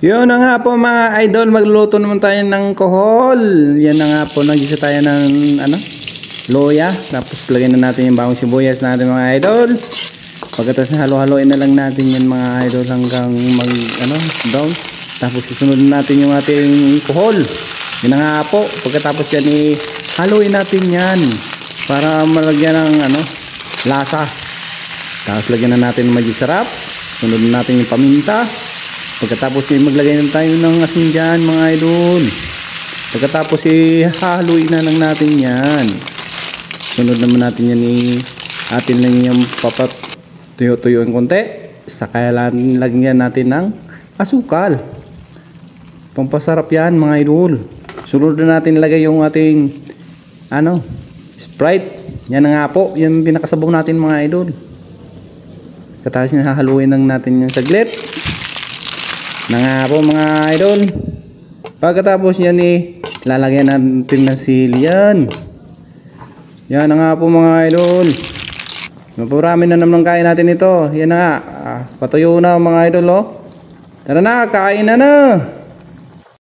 Yun na nga po mga idol, magluluto naman tayo ng kohol. Yan na nga po, nagisa tayo ng loya. Tapos lagyan na natin yung bawang sibuyas natin mga idol. Pagkatapos na halo-haloin na lang natin yan mga idol hanggang mag brown. Tapos susunod natin yung ating kohol. Yan na nga po, pagkatapos yan haluin natin yan para malagyan ng lasa. Tapos lagyan na natin ng magic sarap. Sunod na natin yung paminta. Pagkatapos maglagay na tayo ng asin dyan mga idol. Pagkatapos haluin na lang natin yan. Sunod naman natin yan atin lang yung papatuyo-tuyo ng konti. Saka lagyan natin ng asukal. Pampasarap yan mga idol. Sunod na natin lagay yung ating Sprite. Yan na nga po, yan pinakasabaw natin mga idol. Pagkatapos hahaluin lang natin yung saglit. Na nga po mga idol. Pagkatapos yan lalagyan natin ng sili yan. Yan na nga po mga idol. Maparami na naman kain natin ito. Yan na nga. Patuyo na mga idol. Tara na, kain na na.